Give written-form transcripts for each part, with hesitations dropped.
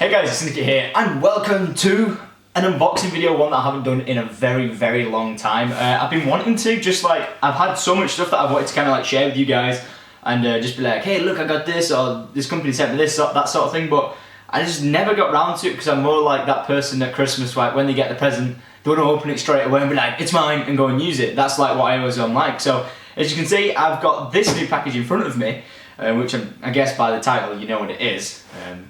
Hey guys, it's Syndicate here, and welcome to an unboxing video, one that I haven't done in a very long time. I've been wanting to, I've had so much stuff that I've wanted to kind of like share with you guys, and just be like, hey look, I got this, or this company sent me this, that sort of thing, but I just never got round to it, because I'm more like that person at Christmas, like when they get the present, they want to open it straight away and be like, it's mine, and go and use it. That's like what I always am like. So, as you can see, I've got this new package in front of me, which I guess by the title you know what it is,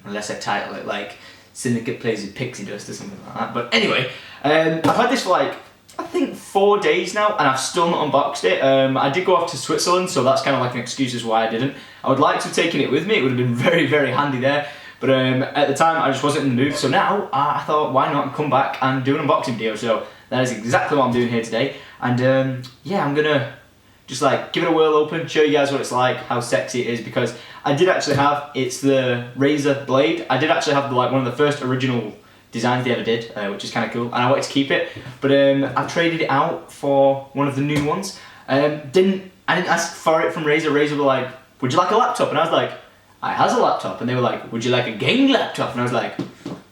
unless I title it like Syndicate plays with pixie dust or something like that. But anyway, I've had this for like, I think 4 days now, and I've still not unboxed it. I did go off to Switzerland, so that's kind of like an excuse as why I didn't. I would like to have taken it with me, it would have been very handy there, but at the time I just wasn't in the mood, so now I thought why not come back and do an unboxing video. So that is exactly what I'm doing here today, and yeah, I'm gonna just like give it a whirl open, show you guys what it's like, how sexy it is, because I did actually have, it's the Razer blade. I did actually have like one of the first original designs they ever did, which is kind of cool, and I wanted to keep it, but I've traded it out for one of the new ones. I didn't ask for it from Razer. Razer were like, would you like a laptop? And I was like, I has a laptop. And they were like, would you like a gaming laptop? And I was like,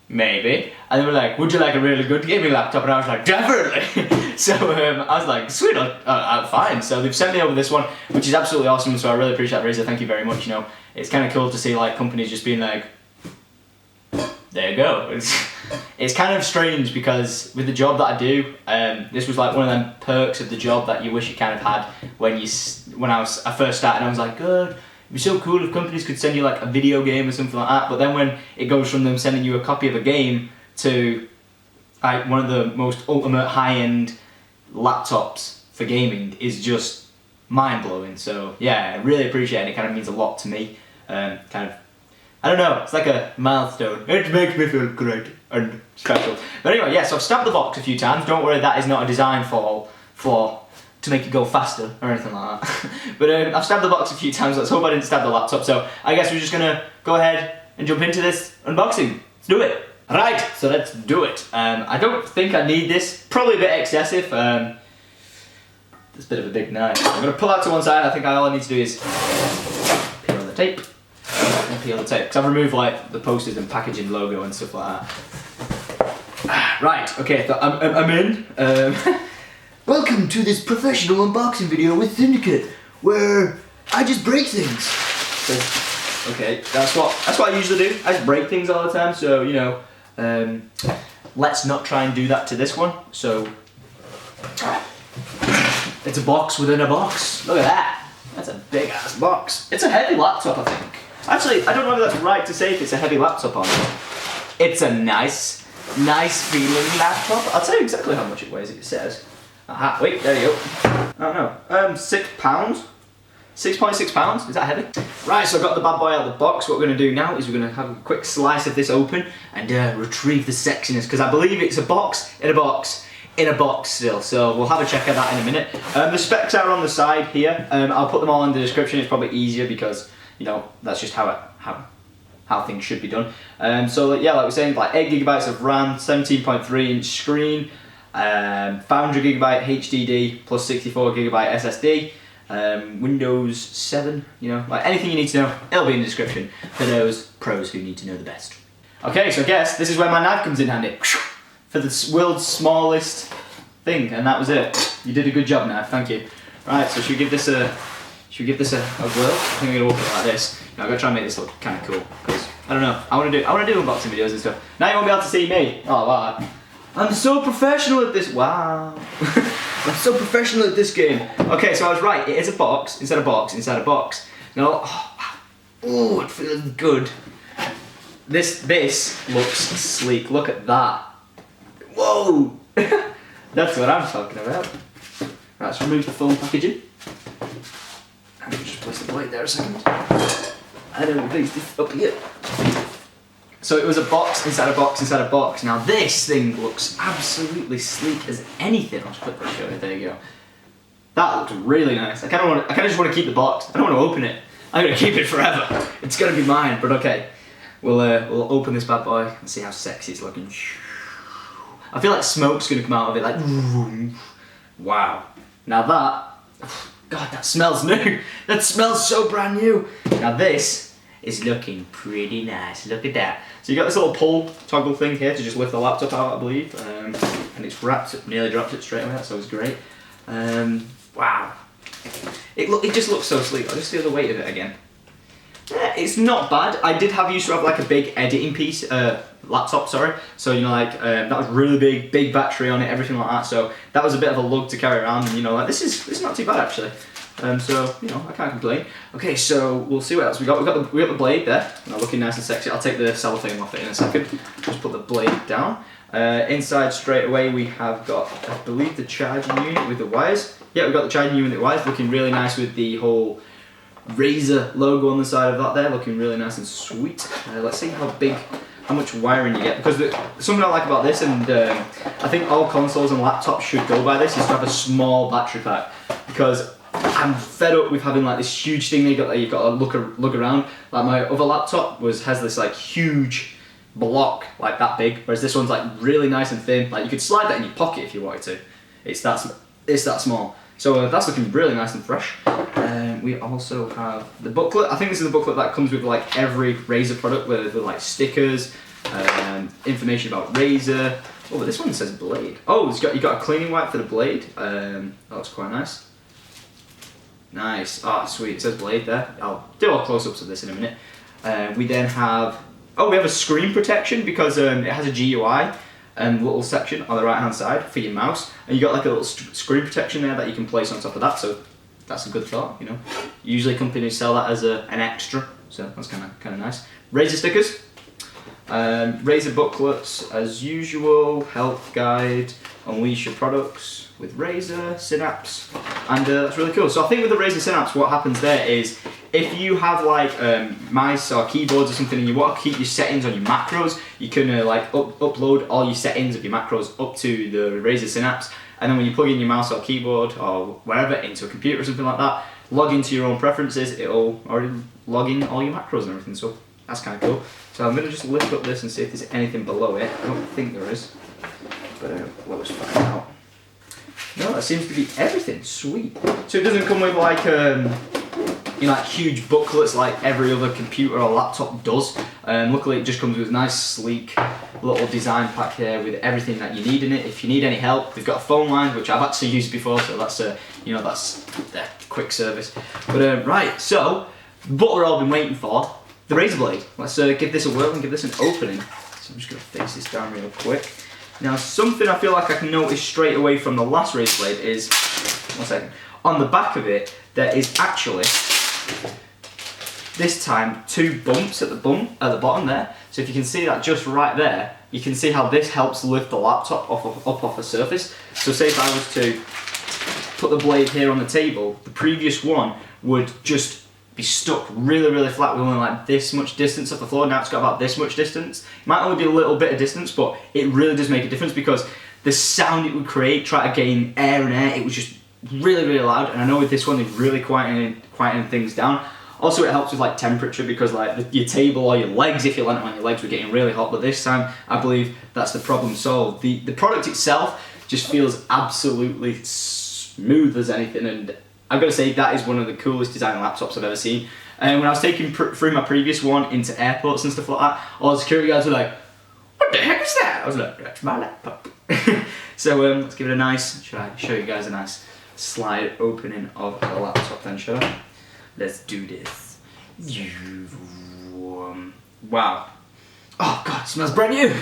maybe. And they were like, would you like a really good gaming laptop? And I was like, definitely. So I was like, sweet, fine. So they've sent me over this one, which is absolutely awesome. So I really appreciate Razer. Thank you very much. You know, it's kind of cool to see like companies just being like, there you go. It's kind of strange because with the job that I do, this was like one of them perks of the job that you wish you kind of had when I first started. I was like, good. It'd be so cool if companies could send you like a video game or something like that, but then when it goes from them sending you a copy of a game to like one of the most ultimate high-end laptops for gaming is just mind-blowing. So yeah, I really appreciate it. It kind of means a lot to me. I don't know, it's like a milestone. It makes me feel great and special. But anyway, yeah, so I've stabbed the box a few times. Don't worry, that is not a design flaw to make it go faster or anything like that. But I've stabbed the box a few times. Let's hope I didn't stab the laptop. So I guess we're just gonna go ahead and jump into this unboxing. Let's do it. Right, so let's do it. I don't think I need this. Probably a bit excessive. It's a bit of a big knife. I'm gonna pull out to one side. I think all I need to do is peel the tape. And peel the tape. Because I've removed like the posters and packaging logo and stuff like that. Right, okay, so I'm in. Welcome to this professional unboxing video with Syndicate, where I just break things. So, okay, that's what I usually do. I just break things all the time, so you know, let's not try and do that to this one. So, it's a box within a box. Look at that. That's a big ass box. It's a heavy laptop, I think. Actually, I don't know if that's right to say if it's a heavy laptop or not. It's a nice feeling laptop. I'll tell you exactly how much it weighs. It says. Aha, wait, there you go. I don't know, 6 pounds? 6.6 pounds, is that heavy? Right, so I've got the bad boy out of the box. What we're gonna do now is we're gonna have a quick slice of this open and retrieve the sexiness, because I believe it's a box in a box in a box still. So we'll have a check of that in a minute. The specs are on the side here. I'll put them all in the description. It's probably easier because, you know, that's just how things should be done. So yeah, like we're saying, like 8 gigabytes of RAM, 17.3 inch screen, 500 gigabyte HDD plus 64 gigabyte SSD, Windows 7, you know, like anything you need to know, it'll be in the description for those pros who need to know the best. Okay, so I guess this is where my knife comes in handy, for the world's smallest thing, and that was it. You did a good job, knife, thank you. Right, so should we give this a whirl? I think I'm gonna open it like this. Now I'm gonna try and make this look kind of cool, because I don't know, I wanna do unboxing videos and stuff. Now you won't be able to see me. Oh wow. I'm so professional at this. Wow. I'm so professional at this game. Okay, so I was right. It is a box inside a box inside a box. No. Oh, it feels good. This looks sleek. Look at that. Whoa. That's what I'm talking about. Right, let's remove the foam packaging. And just place the blade there a second. And then we'll place this up here. So it was a box inside a box inside a box. Now this thing looks absolutely sleek as anything. I'll just quickly show you. There you go. That looks really nice. I kind of just want to keep the box. I don't want to open it. I'm gonna keep it forever. It's gonna be mine. But okay, we'll open this bad boy and see how sexy it's looking. I feel like smoke's gonna come out of it. Like, wow. Now that, God, that smells new. That smells so brand new. Now this is looking pretty nice. Look at that. So you got this little pull toggle thing here to just lift the laptop out, I believe, and it's wrapped. Nearly dropped it straight away. That's always great. Wow. It just looks so sleek. I'll just feel the weight of it again. It's not bad. I used to have like a big editing piece, laptop, sorry. So, you know, like, that was really big battery on it, everything like that. So that was a bit of a lug to carry around, and you know, like, this is not too bad actually. So, you know, I can't complain. Okay, so we'll see what else we got. We got the blade there, looking nice and sexy. I'll take the cellophane off it in a second. Just put the blade down. Inside straight away we have got, I believe, the charging unit with the wires. Yeah, we've got the charging unit with the wires, looking really nice with the whole Razer logo on the side of that there, looking really nice and sweet. Let's see how much wiring you get, because something I like about this, and I think all consoles and laptops should go by this, is to have a small battery pack, because I'm fed up with having like this huge thing you've got to lug around. Like my other laptop has this like huge block, like that big, whereas this one's like really nice and thin. Like you could slide that in your pocket if you wanted to. It's that small. So that's looking really nice and fresh. We also have the booklet. I think this is the booklet that comes with like every Razer product, with like stickers, information about Razer. Oh, but this one says blade. Oh, you got a cleaning wipe for the blade. That looks quite nice. Nice. Ah, sweet. It says blade there. I'll do all close-ups of this in a minute. We then have a screen protection, because it has a GUI little section on the right hand side for your mouse, and you got like a little screen protection there that you can place on top of that. So that's a good thought, you know. Usually companies sell that as an extra, so that's kind of nice. Razer stickers, Razer booklets as usual, health guide, unleash your products with Razer, Synapse, and that's really cool. So I think with the Razer Synapse, what happens there is, if you have like mice or keyboards or something and you want to keep your settings on your macros, you can like upload all your settings of your macros up to the Razer Synapse, and then when you plug in your mouse or keyboard or wherever into a computer or something like that, log into your own preferences, it'll already log in all your macros and everything. So that's kind of cool. So I'm going to just lift up this and see if there's anything below it. I don't think there is, but let's find out. No, that seems to be everything. Sweet. So it doesn't come with like you know, like huge booklets like every other computer or laptop does. Luckily it just comes with a nice sleek little design pack here with everything that you need in it. If you need any help, we've got a phone line, which I've actually used before, so that's you know, that's the quick service. But right, so what we've all been waiting for, the Razer blade. Let's give this a whirl and give this an opening. So I'm just going to face this down real quick. Now, something I feel like I can notice straight away from the last Razer blade is, one second, on the back of it there is actually, this time, 2 bumps at the bottom there. So if you can see that just right there, you can see how this helps lift the laptop up off a surface. So say if I was to put the blade here on the table, the previous one would just be stuck really flat with only like this much distance off the floor. Now it's got about this much distance. It might only be a little bit of distance, but it really does make a difference, because the sound it would create, try to gain air and air, it was just really loud. And I know with this one, they've really quietened things down. Also, it helps with like temperature, because like your table or your legs, if you land on your legs, were getting really hot. But this time, I believe that's the problem solved. The product itself just feels absolutely smooth as anything, and I've got to say that is one of the coolest design laptops I've ever seen. And when I was taking through my previous one into airports and stuff like that, all the security guards were like, "What the heck is that?" I was like, "That's my laptop." So let's give it a nice, should I show you guys a nice slide opening of the laptop then, shall I? Let's do this. Wow. Oh god, it smells brand new!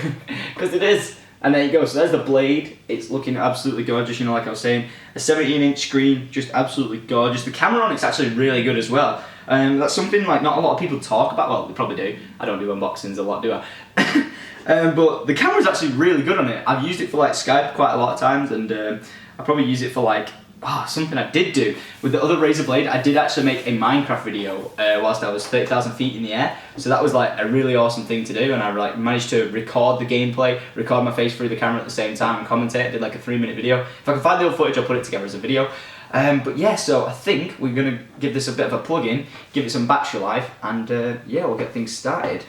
Because it is. And there you go, so there's the blade. It's looking absolutely gorgeous, you know, like I was saying. A 17-inch screen, just absolutely gorgeous. The camera on it's actually really good as well. That's something like not a lot of people talk about. Well, they probably do. I don't do unboxings a lot, do I? But the camera's actually really good on it. I've used it for like Skype quite a lot of times, and I probably use it for like, something I did do with the other Razer blade. I did actually make a Minecraft video whilst I was 30,000 feet in the air, so that was like a really awesome thing to do, and I like managed to record the gameplay, record my face through the camera at the same time and commentate. I did like a 3-minute video. If I can find the old footage, I'll put it together as a video. But yeah, so I think we're gonna give this a bit of a plug-in, give it some battery life, and yeah, we'll get things started.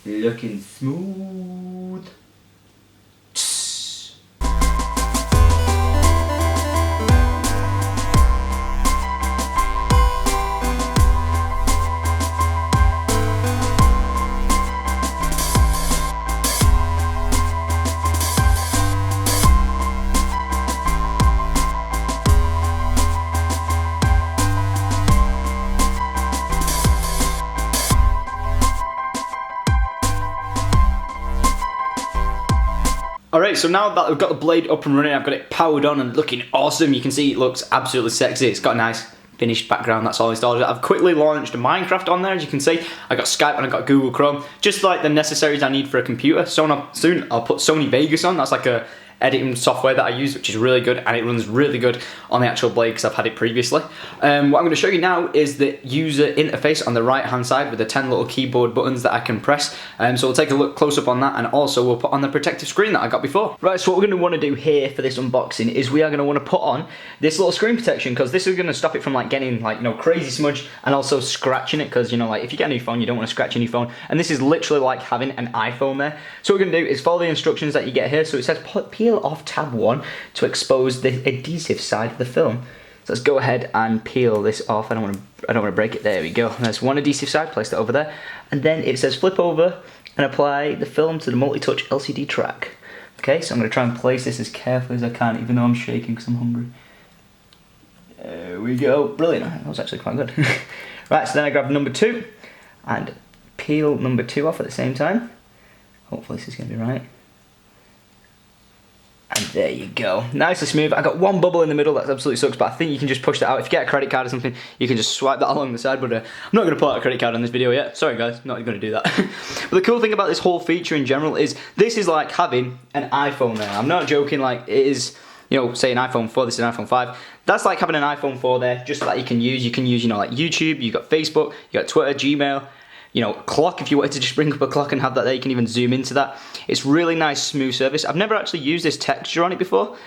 Looking smooth. Alright, so now that I've got the blade up and running, I've got it powered on and looking awesome. You can see it looks absolutely sexy. It's got a nice finished background, that's all installed. I've quickly launched Minecraft on there, as you can see. I got Skype and I got Google Chrome, just like the necessaries I need for a computer. So soon I'll put Sony Vegas on. That's like a editing software that I use, which is really good, and it runs really good on the actual blade because I've had it previously. What I'm going to show you now is the user interface on the right hand side with the 10 little keyboard buttons that I can press. So we'll take a look close up on that, and also we'll put on the protective screen that I got before. Right, so what we're going to want to do here for this unboxing is we are going to want to put on this little screen protection, because this is going to stop it from like getting like, you know, crazy smudge and also scratching it, because, you know, like if you get a new phone, you don't want to scratch a new phone, and this is literally like having an iPhone there. So what we're going to do is follow the instructions that you get here. So it says peel off tab 1 to expose the adhesive side of the film. So let's go ahead and peel this off. I don't want to break it. There we go. There's one adhesive side, place that over there, and then it says flip over and apply the film to the multi-touch LCD track. Okay, so I'm going to try and place this as carefully as I can, even though I'm shaking because I'm hungry. There we go. Brilliant. That was actually quite good. Right, so then I grab number 2 and peel number 2 off at the same time. Hopefully this is going to be right. And there you go, nice and smooth. I got one bubble in the middle, that absolutely sucks, but I think you can just push that out. If you get a credit card or something, you can just swipe that along the side, but I'm not going to pull out a credit card on this video yet. Sorry guys, not going to do that. But the cool thing about this whole feature in general is this is like having an iPhone there. I'm not joking, like it is, you know, say an iPhone 4, this is an iPhone 5. That's like having an iPhone 4 there, just so that you can use, you know, like YouTube, you got Facebook, you got Twitter, Gmail, you know, clock. If you wanted to just bring up a clock and have that there, you can even zoom into that. It's really nice, smooth service. I've never actually used this texture on it before,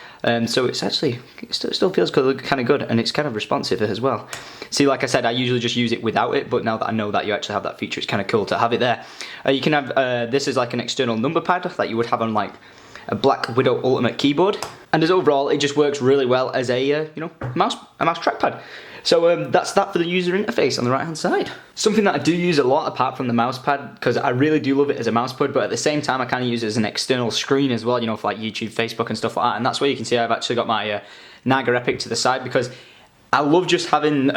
so it's actually, it still feels kind of good, and it's kind of responsive as well. See, like I said, I usually just use it without it, but now that I know that you actually have that feature, it's kind of cool to have it there. You can have, this is like an external number pad that you would have on like a Black Widow Ultimate keyboard, and as overall, it just works really well as a, you know, mouse trackpad. So that's that for the user interface on the right hand side. Something that I do use a lot apart from the mouse pad, because I really do love it as a mouse pad, but at the same time I kind of use it as an external screen as well, you know, for like YouTube, Facebook and stuff like that. And that's where you can see I've actually got my Niagara Epic to the side, because I love just having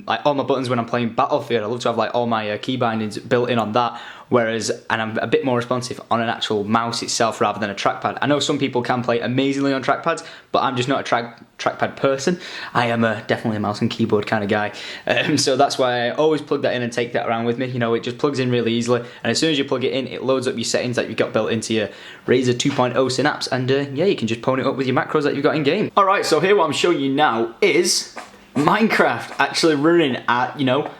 like all my buttons when I'm playing Battlefield. I love to have like all my key bindings built in on that, and I'm a bit more responsive on an actual mouse itself rather than a trackpad. I know some people can play amazingly on trackpads, but I'm just not a trackpad person. I am definitely a mouse and keyboard kind of guy. So that's why I always plug that in and take that around with me. You know, it just plugs in really easily, and as soon as you plug it in, it loads up your settings that you've got built into your Razer 2.0 Synapse, and yeah, you can just pwn it up with your macros that you've got in game. Alright, so here what I'm showing you now is Minecraft actually running at, you know,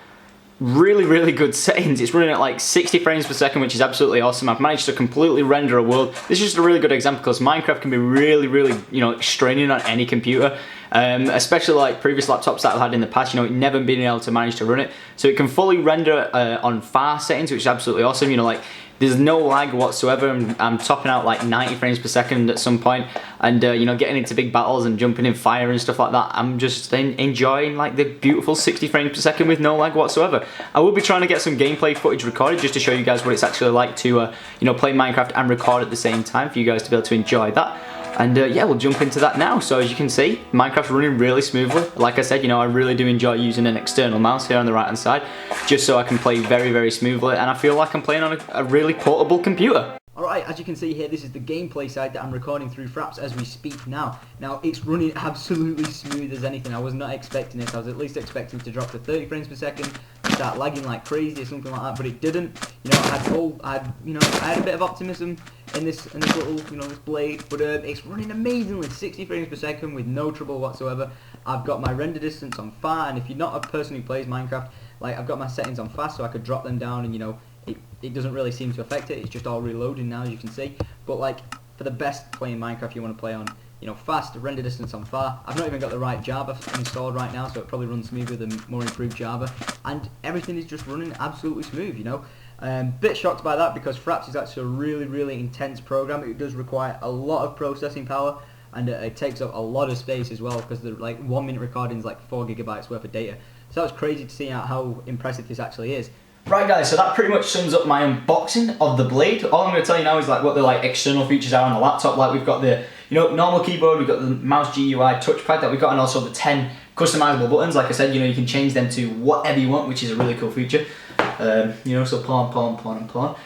really good settings. It's running at like 60 frames per second, which is absolutely awesome. I've managed to completely render a world. This is just a really good example, because Minecraft can be really, you know, straining on any computer. Especially like previous laptops that I've had in the past, you know, never been able to manage to run it. So it can fully render on far settings, which is absolutely awesome. You know, like there's no lag whatsoever. I'm topping out like 90 frames per second at some point, and you know, getting into big battles and jumping in fire and stuff like that. I'm just enjoying like the beautiful 60 frames per second with no lag whatsoever. I will be trying to get some gameplay footage recorded just to show you guys what it's actually like to you know, play Minecraft and record at the same time, for you guys to be able to enjoy that. And yeah, we'll jump into that now. So as you can see, Minecraft's running really smoothly. Like I said, you know, I really do enjoy using an external mouse here on the right hand side, just so I can play very smoothly, and I feel like I'm playing on a really portable computer. Alright, as you can see here, this is the gameplay side that I'm recording through Fraps as we speak now. Now, it's running absolutely smooth as anything. I was not expecting it. I was at least expecting to drop to 30 frames per second, start lagging like crazy or something like that, but it didn't. You know, I had a bit of optimism in this little, you know, this blade, but it's running amazingly, 60 frames per second with no trouble whatsoever. I've got my render distance on far, and if you're not a person who plays Minecraft, like, I've got my settings on fast so I could drop them down, and you know, it doesn't really seem to affect it. It's just all reloading now, as you can see. But like, for the best playing Minecraft, you want to play on, you know, fast, render distance on far. I've not even got the right Java installed right now, so it probably runs smoother than more improved Java, and everything is just running absolutely smooth, you know. Bit shocked by that, because Fraps is actually a really intense program. It does require a lot of processing power, and it takes up a lot of space as well, because the like 1 minute recording is like 4 GB worth of data. So that was crazy to see how impressive this actually is. Right guys, so that pretty much sums up my unboxing of the blade. All I'm going to tell you now is like what the like external features are on the laptop. Like we've got the, you know, normal keyboard, we've got the mouse GUI touchpad that we've got, and also the 10 customizable buttons. Like I said, you know, you can change them to whatever you want, which is a really cool feature. You know, so pawn.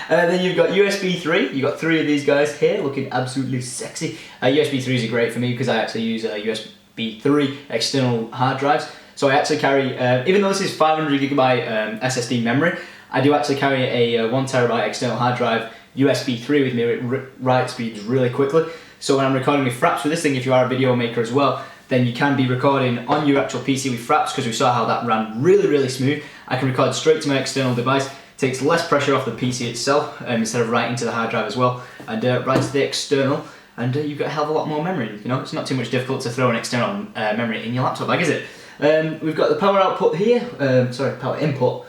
Then you've got USB 3. You've got 3 of these guys here, looking absolutely sexy. USB 3s are great for me because I actually use USB 3 external hard drives. So I actually carry, even though this is 500GB SSD memory, I do actually carry a 1TB external hard drive USB 3 with me. It writes speeds really quickly. So when I'm recording with fraps with this thing, if you are a video maker as well, then you can be recording on your actual PC with fraps, because we saw how that ran really smooth. I can record straight to my external device, takes less pressure off the PC itself, instead of writing to the hard drive as well, and writes to the external, and you've got a hell of a lot more memory. You know, it's not too much difficult to throw an external memory in your laptop bag, is it? We've got the power output here, power input,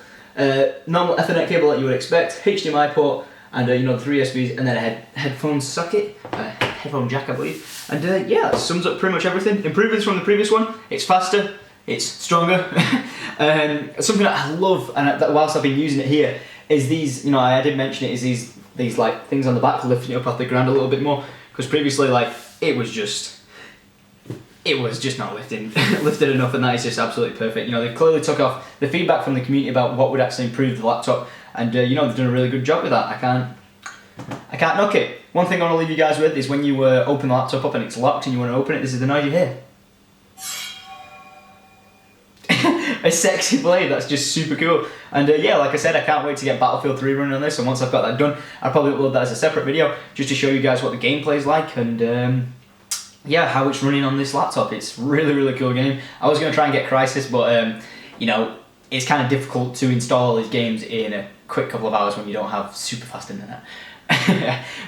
normal Ethernet cable that you would expect, HDMI port, and you know, the 3 USBs, and then a headphone socket, headphone jack I believe, and yeah, that sums up pretty much everything. Improvements from the previous one: it's faster, it's stronger. Something that I love, and that whilst I've been using it here, is these, you know, I did mention it, is these like things on the back lifting it up off the ground a little bit more, because previously like it was just not lifted enough, and that is just absolutely perfect. You know, they clearly took off the feedback from the community about what would actually improve the laptop, and you know, they've done a really good job with that. I can't knock it. One thing I want to leave you guys with is when you open the laptop up and it's locked and you want to open it, this is the noise you hear. A sexy blade, that's just super cool. And yeah, like I said, I can't wait to get Battlefield 3 running on this, and once I've got that done, I'll probably upload that as a separate video, just to show you guys what the gameplay is like, and yeah, how it's running on this laptop. It's really cool game. I was going to try and get Crysis, but you know, it's kind of difficult to install all these games in a quick couple of hours when you don't have super fast internet.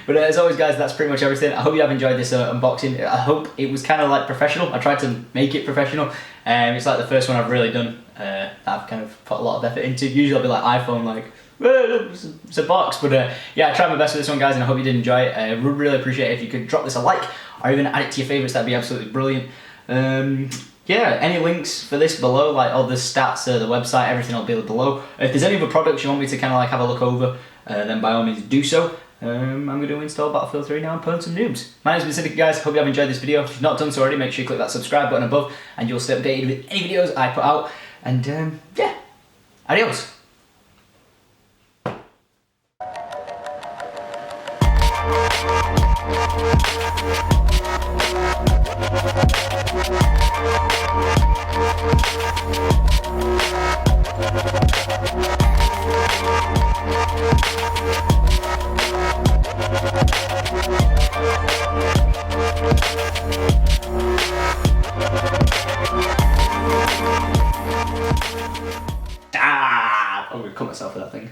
But as always guys, that's pretty much everything. I hope you have enjoyed this unboxing. I hope it was kind of like professional. I tried to make it professional. It's like the first one I've really done that I've kind of put a lot of effort into. Usually I'll be like iPhone, like, it's a box. But yeah, I tried my best with this one guys, and I hope you did enjoy it. I would really appreciate it if you could drop this a like, or even add it to your favourites. That'd be absolutely brilliant. Yeah, any links for this below, like all the stats, the website, everything will be below. If there's any other products you want me to kind of like have a look over, then by all means do so. I'm going to install Battlefield 3 now and pwn some noobs. My name's been Syndicate guys, hope you have enjoyed this video. If you've not done so already, make sure you click that subscribe button above, and you'll stay updated with any videos I put out. And yeah, adios. I'm going to cut myself for that thing.